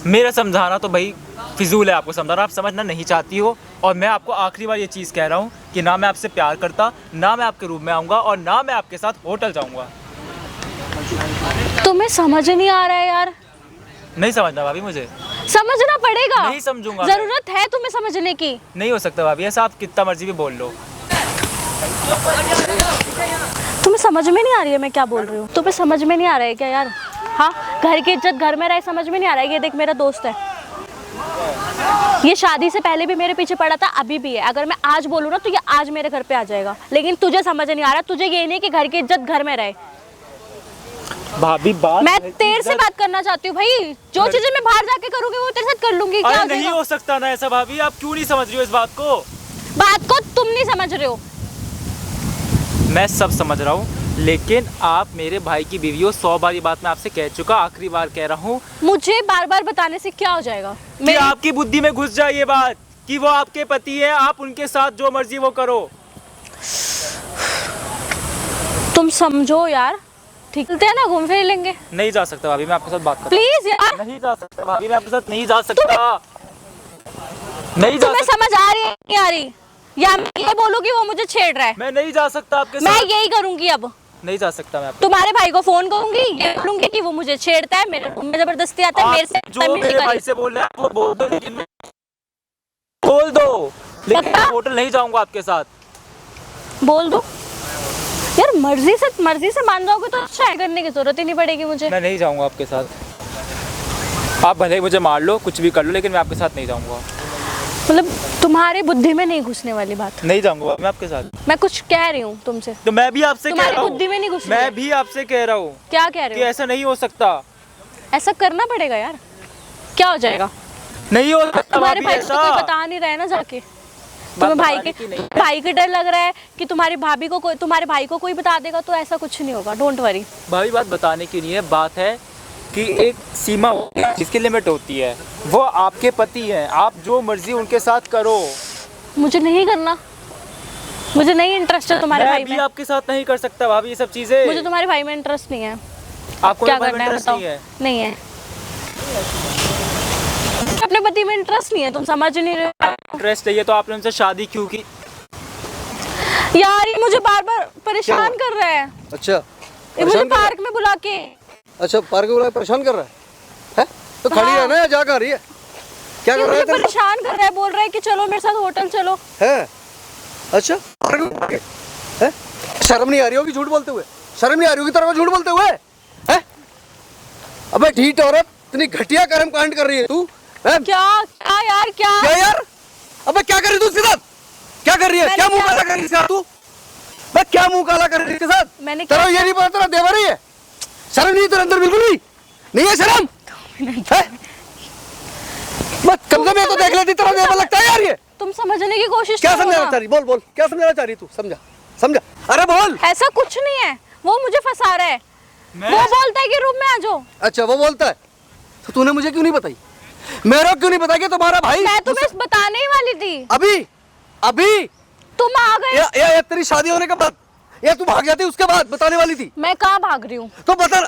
D: मेरा समझाना तो भाई फिजूल है, आपको समझाना, आप समझना नहीं चाहती हो। और मैं आपको आखिरी बार ये चीज़ कह रहा हूँ कि ना मैं आपसे प्यार करता, ना मैं आपके रूम में आऊँगा और ना मैं आपके साथ होटल जाऊँगा।
C: तुम्हें समझ नहीं आ रहा है यार।
D: नहीं समझना भाभी, मुझे
C: समझना पड़ेगा।
D: नहीं समझूंगा।
C: जरूरत है तुम्हें समझने की।
D: नहीं हो सकता भाभी ऐसा, आप कितना मर्जी भी बोल लो।
C: तुम्हें समझ में नहीं आ रही है मैं क्या बोल रही हूँ? तुम्हें समझ में नहीं आ रहा है क्या यार? हाँ, घर की इज्जत घर में रहे, समझ में नहीं आ रहा है? ये देख मेरा दोस्त है, ये शादी से पहले भी मेरे पीछे पड़ा था, अभी भी है। अगर मैं आज बोलूँ ना तो ये आज मेरे घर पे आ जाएगा। लेकिन तुझे समझ नहीं आ रहा, तुझे ये नहीं कि घर की इज्जत घर में रहे।
D: भाभी बात
C: मैं तेरे से बात करना चाहती हूँ भाई। जो चीजें मैं बाहर जाके करूंगी वो तेरे साथ कर लूंगी। क्या हो
D: नहीं
C: जाएगा?
D: हो सकता ना ऐसा भाभी, आप क्यों नहीं समझ रही हो इस बात को?
C: बात को तुम नहीं समझ रहे हो।
D: मैं सब समझ रहा हूँ, लेकिन आप मेरे भाई की बीवी हो। 100 बार ये बात मैं आपसे कह चुका, आखिरी बार कह रहा हूँ।
C: मुझे बार बार बताने से क्या हो जाएगा?
D: कि आपकी बुद्धि में घुस जाए ये बात कि वो आपके पति है, आप उनके साथ जो मर्जी वो करो।
C: तुम समझो यार, ठीक है ना? घूम फिर लेंगे।
D: नहीं जा सकता भाभी, मैं आपके साथ बात कर
C: प्लीज यार,
D: नहीं जा सकता भाभी, मैं आपके साथ नहीं जा सकता। नहीं जा
C: तुम्हें
D: सकता,
C: समझ आ रही है नहीं आ रही? या मैं ये बोलूँ कि वो मुझे छेड़ रहा है?
D: मैं नहीं जा सकता आपके
C: मैं
D: साथ।
C: यही करूंगी अब।
D: नहीं जा सकता मैं आपके
C: तुम्हारे भाई को फोन करूंगी, ये बोलूंगी कि वो मुझे छेड़ता है, मेरे रूम में जबरदस्ती आता है, मेरे से
D: जो
C: बदतमीजी
D: मेरे
C: करे।
D: भाई से बोल रहे हैं वो बोल दो, लेकिन बोल दो, लेकिन मैं होटल नहीं जाऊंगा आपके साथ।
C: बोल दो यार, मर्जी से मान जाओगे तो अच्छा है, करने की जरूरत ही नहीं पड़ेगी मुझे।
D: मैं नहीं जाऊंगा आपके साथ। आप भले ही मुझे मार लो, कुछ भी कर लो, लेकिन मैं आपके साथ नहीं जाऊंगा।
C: मतलब तुम्हारे बुद्धि में नहीं घुसने वाली बात।
D: नहीं जाऊंगा मैं आपके साथ।
C: मैं कुछ कह रही हूँ तुमसे,
D: तो मैं भी आपसे कह
C: तुम्हारी
D: रहा
C: बुद्धि में नहीं
D: हूँ,
C: घुस रही है।
D: मैं भी आपसे कह रहा हूँ
C: क्या कह
D: कि
C: रहे हो?
D: ऐसा नहीं हो सकता।
C: ऐसा करना पड़ेगा यार। क्या हो जाएगा?
D: नहीं हो सकता
C: तुम्हारे
D: भाभी
C: भाई को तो कोई
D: ऐसा।
C: बता नहीं रहा है ना जाके? तुम्हें भाई के डर लग रहा है कि तुम्हारे भाई को कोई बता देगा, तो ऐसा कुछ नहीं होगा। Don't worry.
D: भाभी बात बताने की नहीं है, बात है कि एक सीमा होती है जिसकी लिमिट होती है। वो आपके पति हैं, आप जो मर्जी उनके साथ करो।
C: मुझे नहीं करना, मुझे नहीं इंटरेस्ट है तुम्हारे भाई
D: मैं भी
C: में।
D: आपके साथ नहीं कर सकता भाभी ये सब चीजें।
C: मुझे तुम्हारे भाई में इंटरेस्ट नहीं है।
D: आपको
C: क्या
D: मेरे
C: करना है
D: इंटरेस्ट
C: बताओ?
D: नहीं है।
C: नहीं है, अपने पति में इंटरेस्ट नहीं है, तुम समझ नहीं रहे हो।
D: इंटरेस्ट चाहिए तो आपने उनसे शादी क्यों की?
C: यार ये मुझे बार बार परेशान कर रहा है।
A: अच्छा,
C: ये मुझे पार्क में बुला के,
A: अच्छा पार्क में बुला के परेशान कर रहा है? तो खड़ी है ना, जा कर रही है? क्या
C: ये
A: कर रहा
C: मुझे
A: है तेरे को?
C: परेशान कर रहा है, बोल रहा है कि चलो मेरे साथ होटल चलो।
A: है? अच्छा, पार्क में बुला के? है? शर्म नहीं आ रही होगी झूठ बोलते हुए? शर्म नहीं आ रही होगी तेरे को झूठ बोलते हुए? है? अबे ढीठ औरत, इतनी घटिया कर्म कांड कर रही है तू। हैं?
C: क्या क्या यार, क्या
A: क्या यार? अबे क्या कर रही तू उसके साथ? क्या कर रही है?
C: मैंने
A: क्या मुंह
C: क्या-
A: काला कर रही है इसके साथ तू? मैं क्या मुंह काला कर रही है इसके साथ?
C: मैंने
A: तेरा
C: क्या-
A: ये नहीं पता तेरा देवर ही है? शर्म नहीं तेरे अंदर बिल्कुल भी? नहीं है शर्म? है? बस कम से कम ये तो देख लेती, तेरा देवर लगता है यार ये।
C: तुम समझने की कोशिश
A: क्या
C: करो
A: समझाना
C: ना।
A: चाह रही? बोल बोल, क्या समझाना चाह रही तू? समझा समझा, अरे बोल।
C: ऐसा कुछ नहीं है, वो मुझे फंसा रहा है। वो बोलता है कि रूम में आ जाओ।
A: अच्छा वो बोलता है, तो तूने मुझे क्यों नहीं बताई? मेरे को क्यों नहीं बताया कि तुम्हारा भाई?
C: मैं तुम्हें बताने ही वाली थी,
A: अभी अभी
C: तुम आ गए।
A: या तेरी शादी होने के बाद, या तू भाग जाती उसके बाद बताने वाली थी?
C: मैं कहाँ भाग रही हूँ?
A: तो बता,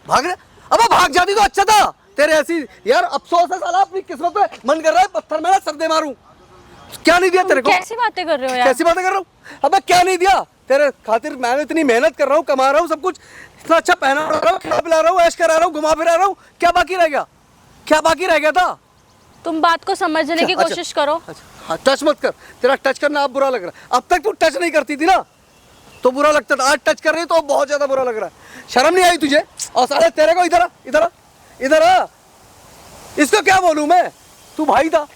A: भाग रहे? अब भाग जाती तो अच्छा था। तेरे ऐसी यार अफसोस है साला, अपनी किस्मत पे मन कर रहा है पत्थर में ना सर दे मारूं। क्या नहीं दिया तेरे को?
C: कैसी बातें कर रहे हो यार?
A: कैसी बातें कर रहा हूँ? अबे क्या नहीं दिया तेरे खातिर? मैं इतनी मेहनत कर रहा हूँ, कमा रहा हूँ सब कुछ, इतना अच्छा पहना रहा हूँ, खिला पिला रहा हूँ, ऐश करा रहा हूँ, घुमा फिरा रहा हूँ। क्या बाकी रह गया? क्या बाकी रह गया था?
C: तुम बात को समझने की
A: अच्छा,
C: कोशिश करो।
A: अच्छा, हाँ टच मत कर, तेरा टच करना अब बुरा लग रहा है। अब तक तू टच नहीं करती थी ना तो बुरा लगता था, आज टच कर रही तो बहुत ज्यादा बुरा लग रहा है। शर्म नहीं आई तुझे? और साले तेरे को इधर आ, इधर आ, इधर आ। इसको क्या बोलूं मैं? तू भाई था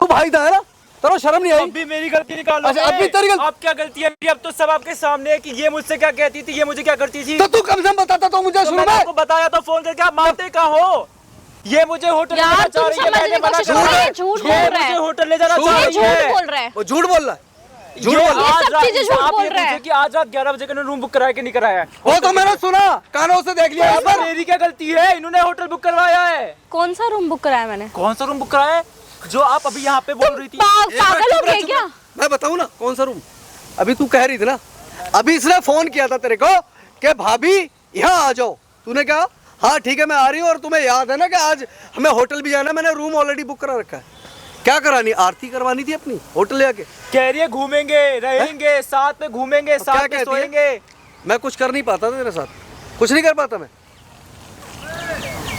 A: है ना? तेरे शर्म नहीं आई?
D: अब भी मेरी गलती निकालो।
A: अच्छा, अब भी तेरी गलती?
D: अब क्या गलती है? अब तो सब आपके सामने है कि ये मुझसे क्या कहती थी, ये मुझे क्या करती थी।
A: तो तू कम से कम बताता तो मुझे
D: तो
A: शुरू
D: मैंने
A: में।
D: आपको बताया तो फोन करके, आप मानते कहाँ हो? ये मुझे होटल ले
C: यार,
D: जाना चाह
C: तुम
D: रही है,
C: समझने
D: मैंने
C: की
D: मना
C: कोशिश
D: करा
C: करो,
D: है।
C: ये झूठ
D: ये
C: बोल रहा है।
D: मुझे होटल ले जाना चाह
C: ये
D: रही
C: झूठ
D: है।
C: बोल रहा है।
A: वो झूठ बोल रहा है। झूठ
D: ये
A: बोल
C: ये
D: आज
C: सब
D: रात
C: चीजें झूठ
D: आप
C: बोल
D: ये
C: रहा है।
D: पूछे कि आज रात 11 बजे का रूम बुक कराया कि नहीं कराया है?
A: वो तो मैंने सुना, कानों से देख लिया यहाँ पर।
D: मेरी क्या गलती है? इन्होंने होटल बुक करवाया है।
C: कौन सा रूम बुक कराया मैंने?
D: कौन सा रूम बुक कराया है जो आप अभी यहाँ पे बोल रही थी?
A: एक मिनट,
C: पागल हो
A: चुप रह,
C: गए
A: चुप
C: क्या?
A: रह। मैं बताऊं ना कौन सा रूम? अभी तू कह रही थी ना, अभी इसने फोन किया था तेरे को कि भाभी यहाँ आ जाओ। तूने कहा हाँ ठीक है मैं आ रही हूँ, और तुम्हें याद है ना कि आज हमें होटल भी जाना है, मैंने रूम ऑलरेडी बुक करा रखा है। क्या करानी, आरती करवानी थी अपनी होटल ले आके।
D: कह रही है घूमेंगे रहेंगे साथ में, घूमेंगे
A: क्या
D: साथ में
A: कहती है?
D: सोएंगे।
A: मैं कुछ कर नहीं पाता तेरे साथ, कुछ नहीं कर पाता मैं,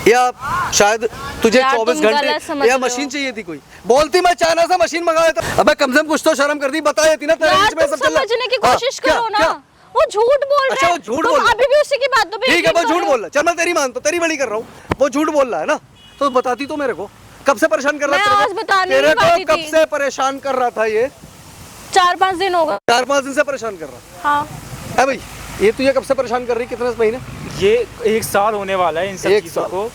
A: या शायद तुझे
C: यार,
A: 24
C: तुम गलत
A: घंटे
C: समझ
A: या
C: रहे हो।
A: मशीन चाहिए थी कोई। बोलती मैं चाइना से मशीन मंगा देता। अबे कम से कम कुछ तो शर्म कर दी, बता देती ना तेरे
C: यार
A: बीच में
C: तुम
A: सब चल रहा है।
C: समझने की
A: हाँ,
C: कोशिश
A: क्या-
C: करो ना।
A: क्या?
C: वो झूठ बोल
A: अच्छा,
C: रहा है।
A: वो झूठ
C: तुम
A: बोल रहा है।
C: अभी भी उसी की बातों पे
A: ठीक है वो
C: यकीन
A: झूठ
C: करो।
A: बोल रहा है, चल मैं तेरी मानता हूँ, तेरी बड़ी कर रहा हूँ। वो झूठ बोल रहा है ना, तो बताती तो मेरे को। कब से परेशान कर रहा
C: मैं
A: था
C: आज बताने
A: तेरे
C: ही वाली
A: को? कब
C: थी।
A: से परेशान कर रहा था ये?
C: 4-5 दिन होगा।
A: 4-5 दिन से परेशान कर रहा
C: हाँ
A: है भाई। ये तुझे कब से परेशान कर रही, कितने महीने?
D: ये 1 साल होने वाला है इन सब
A: एक
D: चीजों
A: साल।
D: को।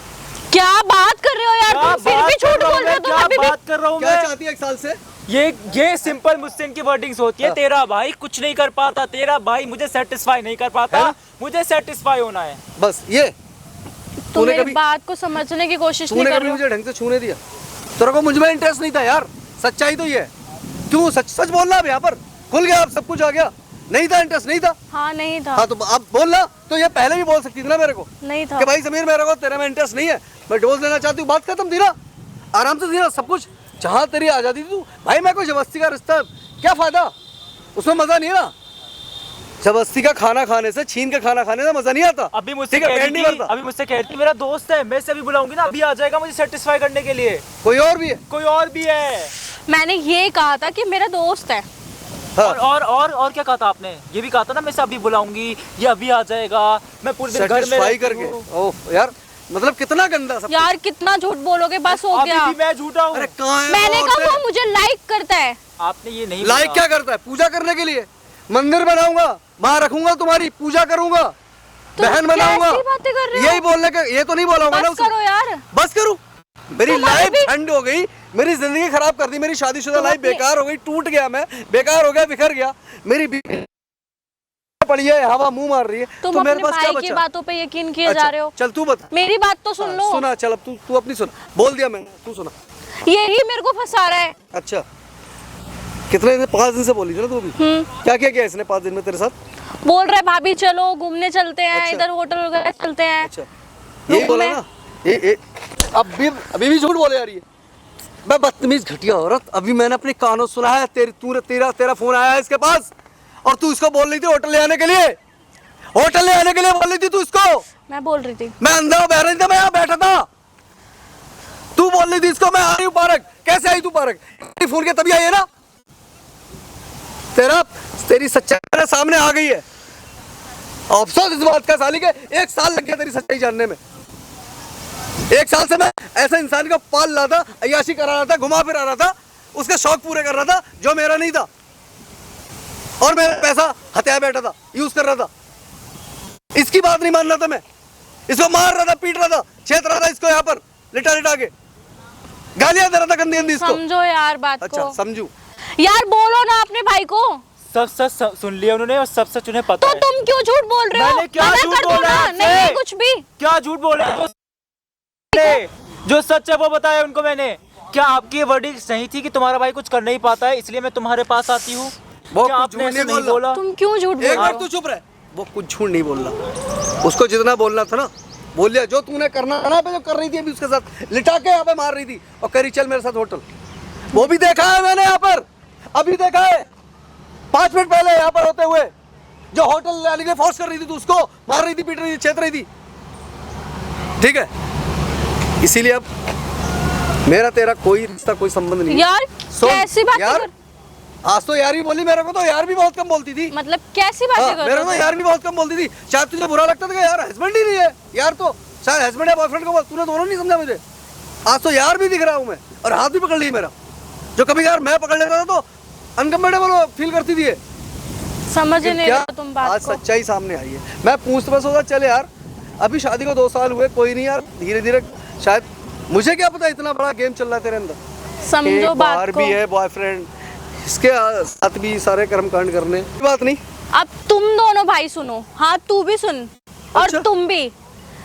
C: क्या बात कर रहे हो यार,
D: क्या
C: तुम फिर भी
D: बात
C: झूठ
D: कर रहा हूँ
C: बोल रहे
D: मैं?
C: हो तुम
D: क्या
C: अभी भी।
D: बात कर रहा हूँ
A: क्या
D: मैं?
A: चाहती है 1 साल से?
D: ये सिंपल मुझसे इनकी वर्डिंग्स होती है।
A: हाँ।
D: तेरा भाई कुछ नहीं कर पाता, तेरा भाई मुझे सेटिस्फाई नहीं कर पाता,
A: है ना?
D: मुझे सेटिस्फाई होना है।
A: बस ये
C: तुम
A: तूने
C: मेरी
A: कभी
C: बात को समझने की कोशिश नहीं
A: तूने
C: कर
A: कभी
C: रहे हो।
A: मुझे ढंग से छूने दिया? तेरे को मुझ में इंटरेस्ट नहीं था यार, सच्चाई तो ये है। क्यों सच सच बोलना अब, यहाँ पर खुल गया, अब सब कुछ आ गया। नहीं था इंटरेस्ट, नहीं था।
C: हाँ नहीं था।
A: हाँ तो अब बोलना, तो ये पहले भी बोल सकती थी ना मेरे को
C: नहीं था।
A: कि भाई समीर मेरे को तेरे में इंटरेस्ट नहीं है, मैं डोज लेना चाहती हूँ। बात खत्म थी ना, आराम से थी ना सब कुछ। जहाँ तेरी आजादी थी तू, भाई मैं कोई जबरदस्ती का रिश्ता, क्या फायदा उसमें? मजा नहीं है ना। जबरदस्ती का खाना खाने से, छीन के खाना खाने से मजा नहीं आता।
D: अभी मुझसे
A: ठीक है,
D: कह
A: पेट
D: रही
A: नहीं
D: थी,
A: भरता।
D: अभी मुझसे कह रही थी मेरा दोस्त है, मैं इसे अभी बुलाऊंगी ना, अभी आ जाएगा मुझे सेटिस्फाई करने के लिए।
A: कोई और भी है?
D: कोई और भी है।
C: मैंने ये कहा था कि मेरा दोस्त है।
A: हाँ।
D: और क्या कहा था आपने? ये भी कहा था ना मैं इसे अभी बुलाऊंगी, ये अभी आ जाएगा, मैं पूरे दिन घर में
A: सेटिस्फाई
D: रहती
A: करके।
D: हूँ।
A: ओह यार, मतलब कितना गंदा सब।
C: यार कितना झूठ बोलोगे, बस हो
D: अभी
C: गया।
D: भी मैं झूठा हूँ।
A: अरे कहाँ है
C: मैंने
A: वो
C: कहा
A: औरतें?
C: वो मुझे लाइक करता है।
D: आपने ये नहीं
A: लाइक
D: बोला।
A: क्या करता है? पूजा करने के लिए मंदिर बनाऊंगा, वहां रखूंगा, तुम्हारी पूजा करूंगा, बहन बनाऊंगा।
C: कैसी बातें कर रहे हो?
A: यही बोलने का, ये तो नहीं बोला होगा ना
C: बस
A: उसे।
C: करो यार।
A: बस करूं? मेरी
C: तुम्हारी
A: लाइफ
C: भी-
A: ठंड हो गई, मेरी जिंदगी खराब कर दी, मेरी शादीशुदा
C: तुम
A: लाइफ
C: अपनी-
A: बेकार हो गई, टूट गया मैं, बेकार हो गया, बिखर गया। मेरी पड़ी है, हवा मुंह मार रही है,
C: तुम
A: तो मेरे
C: अपने
A: पास क्या
C: भाई की
A: बचा?
C: बातों पे यकीन किए
A: अच्छा,
C: जा रहे हो।
A: चल तू बता।
C: मेरी बात तो सुन लो।
A: सुना, चल अब तू अपनी सुना। बोल दिया मैंने, तू सुना।
C: यही मेरे को फंसा रहा है।
A: अच्छा, कितने दिन? 5 दिन से बोली थी ना तू अभी। क्या क्या किया इसने 5 दिन में तेरे साथ?
C: बोल रहे भाभी चलो घूमने चलते हैं,
A: अच्छा।
C: इधर होटल वगैरह चलते हैं।
A: अच्छा, यही बोला
C: में-
A: ना। ये अभी भी झूठ बोले जा रही है। मैं बदतमीज घटिया औरत, अभी मैंने अपने कानों सुना है, तेरा फोन आया है इसके पास, और तू इसको बोल रही थी होटल ले आने के लिए, होटल ले आने के लिए बोल रही थी तू इसको।
C: मैं बोल रही थी।
A: मैं अंदर बह रही थी, मैं यहाँ बैठा था, तू बोल रही थी इसको मैं आ रही हूँ पार्क। कैसे आई तू पार्क? फोन के तभी आई है ना। तेरी सच्चाई मेरे सामने आ गई है। अफसोस इस बात का साली के 1 साल लग गया तेरी सच्चाई जानने में। 1 साल से मैं ऐसे इंसान को पाल रहा था, अय्याशी करा रहा था, घुमा फिरा रहा था, उसके शौक पूरे कर रहा था जो मेरा नहीं था, और मेरा पैसा हत्या बैठा था, यूज कर रहा था। इसकी बात नहीं मान रहा था मैं, इसको मार रहा था, पीट रहा था, छेद रहा था इसको यहाँ पर लिटा लिटा के, गालियां दे रहा था गंदी गंदी इसको।
C: समझो यार बात
A: अच्छा
C: को।
A: समझू।
C: यार बोलो ना अपने भाई को।
D: सब सच सुन लिया उन्होंने और सब सच उन्हें पता
C: तो
D: है।
C: तुम क्यों झूठ बोल रहे हो?
D: मैंने क्या
C: मना
D: झूठ
C: कर दो
D: बोला
C: ना।
D: आपसे?
C: नहीं कुछ भी।
D: क्या झूठ बोले? जो सच है वो बताया उनको मैंने। क्या आपकी ये वर्डिंग सही थी कि तुम्हारा भाई कुछ कर नहीं पाता है इसलिए मैं तुम्हारे पास आती हूँ?
A: वो
D: क्या
A: कुछ
D: आपने
A: झूठ
D: ऐसे
A: नहीं
D: नहीं
A: बोला।
D: बोला?
C: तुम क्यों झूठ बोल
A: एक
C: रहे
A: बार
C: हो?
A: तू चुप रहे, वो कुछ झूठ नहीं बोलना, उसको जितना बोलना था ना बोल लिया। जो तूने करना था ना जो कर रही थी अभी उसके साथ लिटा के यहाँ पे मार रही थी और करी चल मेरे साथ होटल, वो भी देखा है मैंने यहाँ पर, अभी देखा है 5 मिनट पहले यहाँ पर होते हुए, जो होटल लाने के लिए फोर्स कर रही थी तू उसको मार रही थी, पीट रही थी, छेद रही थी। ठीक है, इसीलिए अब मेरा तेरा कोई रिश्ता कोई संबंध नहीं है।
C: यार
A: सुन,
C: कैसी बातें
A: यार
C: कर,
A: आज तो यार भी बोली, मेरे को तो यार भी बहुत कम बोलती थी।
C: मतलब कैसी
A: हाँ,
C: बातें कर
A: मेरे
C: रहे
A: को
C: हो?
A: यार भी बहुत कम बोलती थी। शायद तुझे बुरा लगता था कि यार हस्बैंड ही नहीं है, यार तो शायद हस्बैंड या बॉयफ्रेंड को बोल, तूने दोनों नहीं समझा मुझे। आज तो यार भी दिख रहा हूँ मैं, और हाथ भी पकड़ ली मेरा, जो कभी यार मैं पकड़ लेता था तो अनकम्फर्टेबल फील करती थी।
C: समझ ही नहीं
A: क्या
C: रहे तुम बात
A: आज
C: को।
A: सच्चाई सामने आई है। मैं पूछता बस होता चले यार, अभी शादी को 2 साल हुए, कोई नहीं यार, धीरे धीरे शायद, मुझे क्या पता इतना बड़ा गेम चल रहा है तेरे अंदर।
C: समझो
A: एक
C: बात
A: बार
C: को।
A: भी है बॉयफ्रेंड, इसके साथ भी सारे कर्मकांड करने की बात नहीं।
C: अब तुम दोनों भाई सुनो, हाँ तू भी सुन और
A: अच्छा।
C: तुम भी,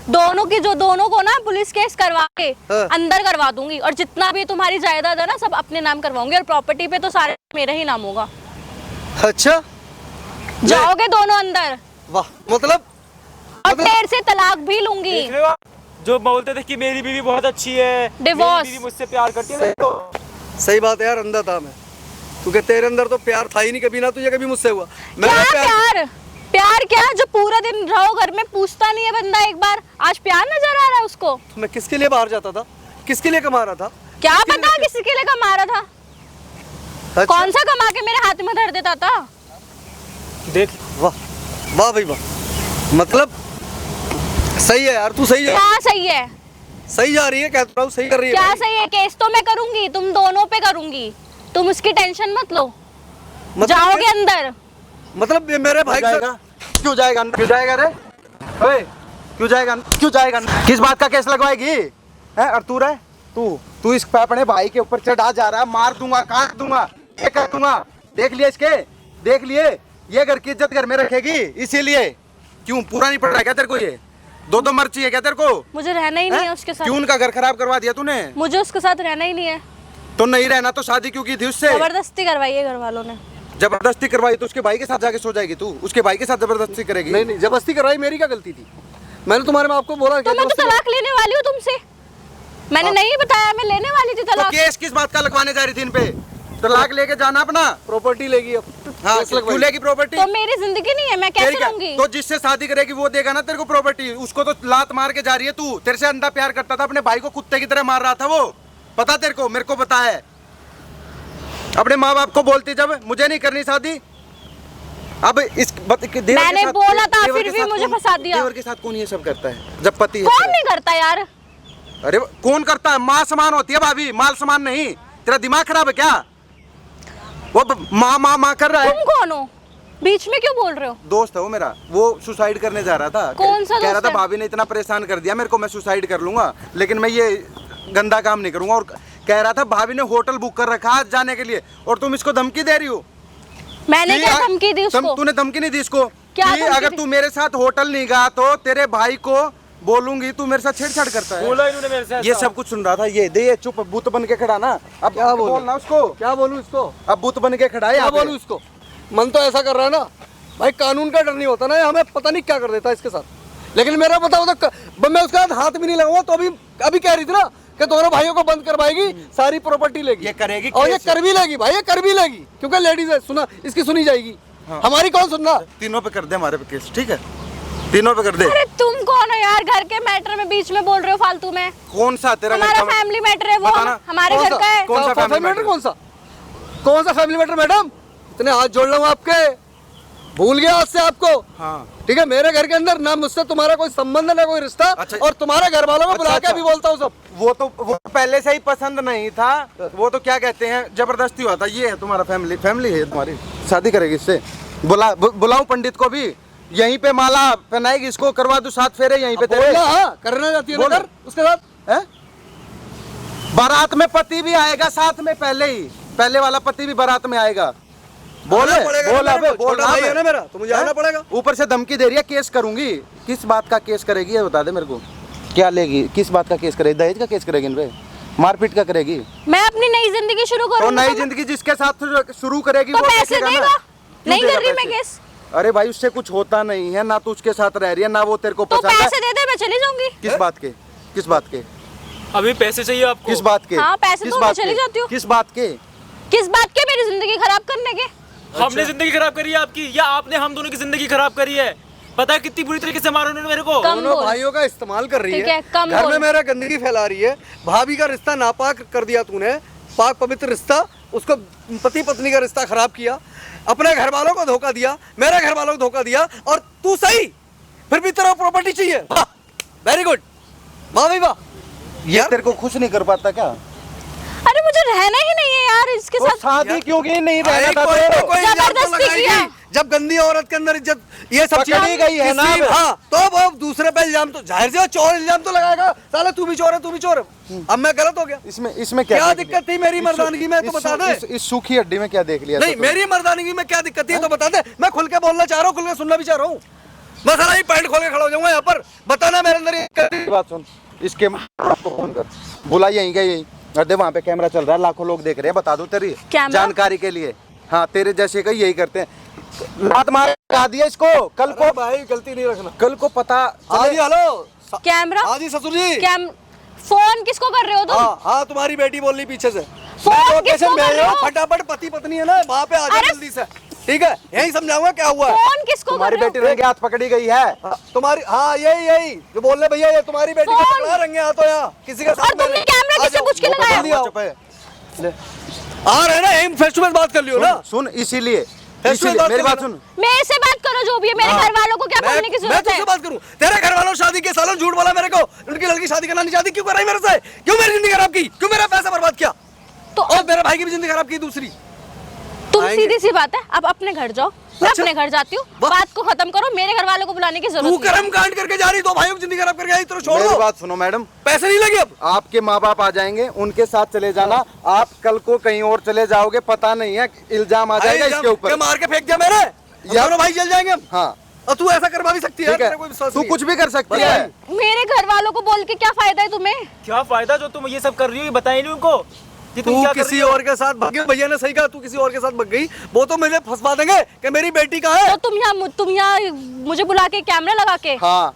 C: दोनों को ना पुलिस केस करवा के
A: हाँ।
C: अंदर करवा दूंगी और जितना भी तुम्हारी जायदाद है ना सब अपने नाम करवाऊंगी और प्रॉपर्टी पे तो सारे मेरा ही नाम होगा।
A: अच्छा
C: जाओगे दोनों अंदर
A: वाह, मतलब
C: और तेरे से तलाक भी लूंगी।
D: देख रहे हो आप? जो बोलते थे कि मेरी बीवी बहुत अच्छी है,
C: Divorce।
D: मेरी बीवी मुझसे प्यार करती है, देखो।
A: सही बात है यार, अंधा था मैं, क्योंकि तेरे अंदर तो प्यार था ही नहीं कभी, ना तुझे कभी मुझसे हुआ।
C: क्या प्यार क्या, जो पूरा दिन रहो घर में पूछता नहीं है बंदा एक बार, आज प्यार नजर आ रहा है उसको।
A: मैं किसके लिए बाहर जाता था, किसके लिए कमा रहा था?
C: क्या पता किसी के लिए कमा रहा था,
A: अच्छा।
C: कौन सा कमा के मेरे हाथ में धर देता था।
D: देख
A: वाह वाह भाई वाह, मतलब सही है यार, तू सही है,
C: क्या सही है,
A: सही जा रही है, कहता रहा हूँ सही कर रही है
C: क्या
A: भाई।
C: सही है, केस तो मैं करूंगी, तुम दोनों पे करूंगी, तुम उसकी टेंशन मत लो।
A: मतलब
C: जाओगे अंदर।
A: मतलब ये मेरे भाई के
B: जाएगा?
A: साथ-
B: क्यों जाएगा? क्यों जाएगा रे? ओए, क्यों जाएगा? क्यों जाएगा? किस बात का केस लगवाएगी? हैं? और तू रहे? तू इस पे अपने भाई के ऊपर चढ़ा जा रहा है, मार दूंगा, काट दूंगा, ये कर दूंगा। देख लिए इसके, देख लिए, ये घर की इज्जत घर में रखेगी, इसीलिए। क्यों पूरा नहीं पड़ रहा है क्या तेरे को? ये दो मर्ची है क्या तेरे को?
C: मुझे रहना ही नहीं है
B: हैं?
C: उसके साथ,
B: क्यों उनका घर खराब करवा दिया तूने?
C: मुझे उसके साथ रहना ही नहीं है।
B: तो नहीं रहना तो शादी क्यों की थी उससे?
C: जबरदस्ती करवाई है घर वालों ने।
B: जबरदस्ती करवाई तो उसके भाई के साथ जाके सो जाएगी तू? उसके भाई के साथ जबरदस्ती करेगी?
A: नहीं नहीं, जबरदस्ती करवाई मेरी क्या गलती थी? मैंने तुम्हारे माँ को बोला
C: तो मैं तो
A: जबरदस्ती
C: तलाक लेने वाली हूँ तुमसे, मैंने नहीं बताया, मैं लेने वाली थी
B: तो
C: तलाक।
B: केस किस बात का लगवाने जा रही थी इन पे? तलाक लेके जाना अपना।
A: प्रॉपर्टी लेगी अब,
B: हाँ,
A: केस लगवाई।
B: क्यों लेगी प्रॉपर्टी?
C: तो मेरी जिंदगी नहीं है, मैं
B: तेरी
C: कैसे
B: क्या?
C: लूंगी?
B: तो जिससे शादी करेगी वो देगा ना तेरे को प्रॉपर्टी। उसको तो लात मार के जा रही है तू। तेरे से अंधा प्यार करता था, अपने भाई को कुत्ते की तरह मार रहा था वो, पता तेरे को? मेरे को पता है। अपने माँ बाप को बोलती जब मुझे नहीं करनी शादी। अब इस
C: मैंने बोला था, फिर भी मुझे फंसा दिया।
B: देवर के साथ कौन ये सब करता है जब पति है?
C: कौन नहीं करता यार?
B: अरे कौन करता है? माँ समान होती है भाभी, माल समान नहीं। तेरा दिमाग खराब है क्या? वो माँ कर रहा है।
C: तुम कौन हो, बीच में क्यों बोल रहे हो?
B: दोस्त है वो मेरा, वो सुसाइड करने जा रहा था।
C: कौन सा
B: कह रहा
C: दोस्त
B: था
C: है?
B: भाभी ने इतना परेशान कर दिया मेरे को, मैं सुसाइड कर लूंगा, लेकिन मैं ये गंदा काम नहीं करूंगा। और कह रहा था भाभी ने होटल बुक कर रखा आज जाने के लिए, और तुम इसको धमकी दे रही हो।
C: मैंने क्या धमकी दी उसको?
B: तूने धमकी नहीं दी इसको
C: क्या
B: कि
C: धमकी
B: अगर
C: दी?
B: तू मेरे साथ होटल नहीं गया तो तेरे भाई को बोलूंगी तू मेरे साथ छेड़छाड़ करता है।
D: बोला इन्होंने मेरे से
B: ये
D: ऐसा।
B: सब कुछ सुन रहा था। ये दे, ये चुप बूत बन के खड़ा ना। अब
A: क्या बोलूं?
B: बोलना उसको,
A: क्या बोलूं इसको?
B: अब बूत बन के खड़ा है
A: क्या
B: यहाँ पे।
A: बोलूं इसको? मन तो ऐसा कर रहा है ना भाई, कानून का डर नहीं होता ना, हमें पता नहीं क्या कर देता इसके साथ। लेकिन मेरा बताओ तो मैं उसके साथ हाथ भी नहीं लगाऊंगा, तो अभी कह रही थी ना कि दोनों भाइयों को बंद करवाएगी, सारी प्रॉपर्टी लेगी।
B: ये करेगी
A: और ये
B: केस।
A: कर भी लेगी भाई, ये कर भी लेगी, क्योंकि लेडीज है, सुना इसकी सुनी जाएगी। हमारी कौन सुनना?
B: तीनों पे कर दे हमारे पे केस, ठीक है? तीनों पे कर दे।
C: अरे तुम कौन हो यार, घर के मैटर में बीच में बोल रहे हो फालतू में?
B: कौन सा तेरा
C: हमारा
B: घर का-
C: फैमिली मैटर है वो,
B: बताना।
C: हमारे
A: कौन
C: घर
A: सा?
C: का है।
B: कौन सा family
A: मैटर?
B: matter?
A: कौन सा फैमिली मैटर मैडम? इतने हाथ जोड़ रहा हूँ आपके, भूल गया आज से आपको।
B: हाँ।
A: ठीक है, मेरे घर के अंदर ना मुझसे तुम्हारा कोई संबंध ना कोई रिश्ता।
B: अच्छा।
A: और तुम्हारे घर वालों को
B: अच्छा,
A: बुला के
B: अच्छा।
A: भी बोलता हूँ सब।
B: वो पहले से ही पसंद नहीं था, वो तो क्या कहते हैं जबरदस्ती हुआ था। ये है तुम्हारा फैमिली है तुम्हारी, शादी करेगी इससे। बुलाऊं पंडित को भी, यहीं पे माला पहनाएगी इसको, करवा दूं 7 फेरे यहीं पे तेरे।
A: बोलना, हाँ, करना चाहती है ना,
B: बोल।
A: कर उसके साथ।
B: हैं? बारात में पति भी आएगा साथ में, पहले वाला पति भी बारात में आएगा। बोल
A: आना पड़ेगा
B: बोल
A: ना
B: अबे,
A: मेरे को,
B: बोल
A: छोटा
B: रहा
A: भाई है
B: है
A: ना मेरा, तो मुझे आना पड़ेगा।
B: ऊपर से धमकी दे रही है, केस करूंगी। किस बात का केस करेगी ये बता दे मेरे को। क्या लेगी, किस बात का केस करेगी? दहेज का केस करेगी इन पे? मारपीट का करेगी?
C: मैं अपनी नई जिंदगी शुरू
B: तो
C: करूंगी।
B: नई जिंदगी जिसके साथ शुरू करेगी
C: तो
B: वो
C: पैसे
B: देखेगा ना।
C: देगा?
B: क्यों
C: नहीं
B: देगा
C: कर रही मैं
B: पैसे?
C: केस।
B: अरे भाई उससे कुछ होता नहीं है ना, तू उसके साथ रह रही है ना, वो तेरे को
C: तो
B: पसंद
C: पैसे
B: है।
C: दे दे, मैं चली जाऊंगी।
B: किस बात के? किस बात के?
D: अभी पैसे चाहिए आपको?
B: किस बात के?
C: हाँ, पैसे
B: किस
C: दो, मैं
B: बात
C: चली
B: के?
C: जाती हूँ।
B: किस बात के?
C: किस बात के मेरी जिंदगी खराब करने के?
D: हमने जिंदगी खराब करी है आपकी, या आपने हम दोनों की जिंदगी खराब करी है? पता है कितनी बुरी तरीके से मारा उन्होंने मेरे को।
C: कम
A: दोनों
C: बोल।
A: भाइयों का इस्तेमाल कर रही
C: ठीक
A: है,
C: है, कम
A: घर में
C: बोल।
A: मेरा गंदगी फैला रही है। भाभी का रिश्ता नापाक कर दिया तूने, पाक पवित्र रिश्ता, उसको पति पत्नी का रिश्ता खराब किया, अपने घर वालों को धोखा दिया, मेरे घर वालों को धोखा दिया, और तू सही फिर भी तेरा प्रॉपर्टी चाहिए। वेरी गुड, वाह भाई वाह।
B: ये तेरे को खुश नहीं कर पाता क्या?
C: अरे मुझे रहना ही नहीं है यार इसके
B: तो
C: साथ।
B: शादी क्यों की नहीं रहना था
A: कोई
B: तो?
A: इल्जाम तो
C: जबरदस्ती
A: लगाएगी।
C: किया।
A: जब गंदी औरत के अंदर इज्जत ये सब
B: पकड़ी गई है ना अब।
A: हाँ, तो वो दूसरे पे इल्जाम तो जाहिर से चोर इल्जाम तो लगाएगा, साला तू भी चोर है, तू भी चोर है। अब मैं गलत हो गया।
B: इसमें क्या
A: क्या
B: देख लिया?
A: दिक्कत थी मेरी मर्दानगी में, तो बता दे।
B: इस सूखी हड्डी में क्या देख लिया?
A: नहीं, मेरी मर्दानगी में क्या दिक्कत थी तो बता दे। मैं खुल के बोलना चाह रहा हूँ, खुल के सुनना भी चाह रहा हूँ। मैं साला ही पैंट खोल के खड़ा हो जाऊंगा यहाँ पर, बताना मेरे अंदर ये
B: बात सुन, इसके आपको फोन कर, बुला यहीं का यहीं, अरे वहाँ पे कैमरा चल रहा है, लाखों लोग देख रहे हैं, बता दूं तेरी जानकारी के लिए। हाँ, तेरे जैसे का यही करते हैं, लात मार कहा दिया इसको। कल को
A: भाई गलती नहीं रखना,
B: कल को पता
A: हाँ जी, हेलो
C: कैमरा,
A: हाँ जी ससुर जी,
C: फोन किसको कर रहे हो तुम?
A: हाँ तुम्हारी बेटी बोल रही पीछे से।
C: फोन
A: मैं
C: किसको
A: लोकेशन भेज
C: कर रहे
A: रहा
C: हो?
A: हूँ, फटाफट पति पत्नी है ना वहाँ पे आ जाओ
C: अरे!
A: जल्दी से, ठीक है? यही समझाऊंगा क्या हुआ है।
C: फोन किसको कर
B: तुम्हारी
C: रहे हो?
B: बेटी रंगे हाथ पकड़ी गई है।
A: तुम्हारी हाँ यही जो बोल रहे भैया, ये तुम्हारी बेटी को
C: फोन!
A: पकड़ा रंगे हाथों यहाँ किसी के
C: और
A: साथ।
C: तुमने कैमरा किससे पूछ के लगाया?
B: चुप है।
A: आ रहे ना, यही फेस टू फेस बात कर लियो ना।
B: सुन, इसीलिए
A: बात
B: मेरी
A: कर
B: बात
A: लेना।
B: सुन,
C: मेरे से बात करो जो भी है, मेरे घर वालों को क्या बोलने की
A: मैं
C: जरूरत
A: तुझसे
C: है?
A: बात करूं? तेरे घर वालों शादी के सालों झूठ बोला मेरे को, उनकी लड़की शादी करना नहीं चाहती, क्यों कराई मेरे से? क्यों मेरी जिंदगी खराब की? क्यों मेरा पैसा बर्बाद किया?
C: तो
A: और मेरे भाई की भी जिंदगी खराब की दूसरी।
C: तुम
A: आएंगे।
C: सीधी सी बात है, अब अपने घर जाओ। मैं
A: अच्छा।
C: अपने घर जाती हूँ,
A: वाह।
C: बात को खत्म करो, मेरे घर वालों को बुलाने की
A: तू
C: जरूरत नहीं है।
A: कर्म कांड करके जा रही, दो भाइयों की जिंदगी खराब करके आई, तो छोड़
B: मेरी
A: दो।
B: बात सुनो मैडम,
A: पैसे नहीं लगे अब।
B: आपके माँ बाप आ जाएंगे, उनके साथ चले जाना। आप कल को कहीं और चले जाओगे, पता नहीं है, इल्जाम आ जाएगा इसके
A: क्या
B: ऊपर।
A: मार के फेंक दिया मैंने,
B: यार-
A: दोनों भाई जल जाएंगे हम।
B: हाँ,
A: और तू ऐसा करवा भी सकती है,
B: ठीक है,
A: तेरा कोई विश्वास
B: तू
A: नहीं
B: कुछ
A: है।
B: भी कर सकती
A: बताइए।
B: है।
C: मेरे घर वालों को बोल के क्या फायदा है तुम्हें?
D: क्या फायदा जो तुम ये सब कर रही हो, ये बताइए नहीं उनको कि तुम
A: तू
D: क्या कर
A: किसी
D: रही हो।
A: और के साथ भाग गई, भैया ने सही कहा, तू किसी और के साथ भाग गई, वो तो मुझे फंसवा देंगे कि मेरी बेटी कहाँ है।
C: तो तुम यहाँ मुझे बुला के कैमरा लगा के
B: हाँ,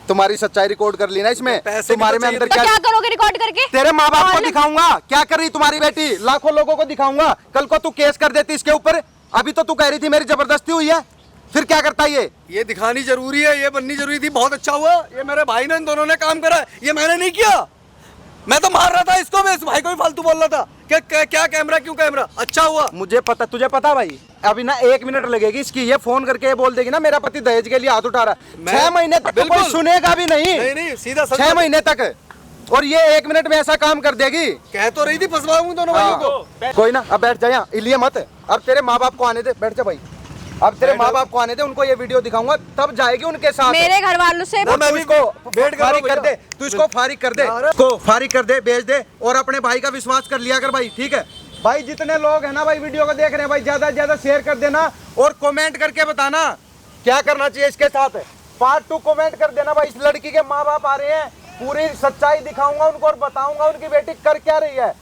B: तुम्हारी सच्चाई रिकॉर्ड कर ली ना इसमें।
A: पैसे भी
B: तुम्हारे
A: तो
B: में अंदर
C: तो
B: क्या,
C: क्या करोगे रिकॉर्ड करके?
B: तेरे माँ बाप को
C: और-
B: दिखाऊंगा क्या कर रही तुम्हारी बेटी, लाखों लोगों को दिखाऊंगा। कल को तू केस कर देती इसके ऊपर। अभी तो तू कह रही थी मेरी जबरदस्ती हुई है, फिर क्या करता ये
A: दिखानी जरूरी है, ये बननी जरूरी थी। बहुत अच्छा हुआ, ये मेरे भाई ने, इन दोनों ने काम करा, ये मैंने नहीं किया। मैं तो मार रहा था इसको, मैं इस भाई को भी फालतू बोल रहा था कि क्या कैमरा, क्यों कैमरा। अच्छा हुआ।
B: मुझे पता, तुझे पता भाई, अभी ना 1 मिनट लगेगी इसकी, ये फोन करके ये बोल देगी ना मेरा पति दहेज के लिए हाथ उठा रहा है।
A: मैं-
B: 6 महीने तक तो कोई
A: बिल्कुल।
B: सुनेगा भी नहीं।
A: नहीं सीधा
B: 6 महीने तक, और ये 1 मिनट में ऐसा काम कर देगी।
A: कह तो रही थी फंसवाऊंगी दोनों भाइयों को।
B: कोई ना, अब बैठ जा यहाँ, इलिए मत। अब तेरे माँ बाप को आने दे, बैठ जा भाई। अब तेरे माँ बाप को आने दे, उनको ये वीडियो दिखाऊंगा, तब जाएगी उनके साथ।
C: मेरे घर वालों से
A: ना, मैं
B: तू
A: भी
B: इसको
A: वेट कर रहा हूं
B: फारिग कर दे,
A: भैया।
B: तू इसको फारिग कर दे,
A: यार।
B: इसको फारिग कर दे, भेज दे। और अपने भाई का विश्वास कर लिया कर भाई, ठीक है भाई? जितने लोग हैं ना भाई वीडियो को देख रहे हैं भाई, ज्यादा से ज्यादा शेयर कर देना और कमेंट करके बताना क्या करना चाहिए इसके साथ। पार्ट 2 कमेंट कर देना भाई। इस लड़की के माँ बाप आ रहे हैं, पूरी सच्चाई दिखाऊंगा उनको और बताऊंगा उनकी बेटी कर क्या रही है।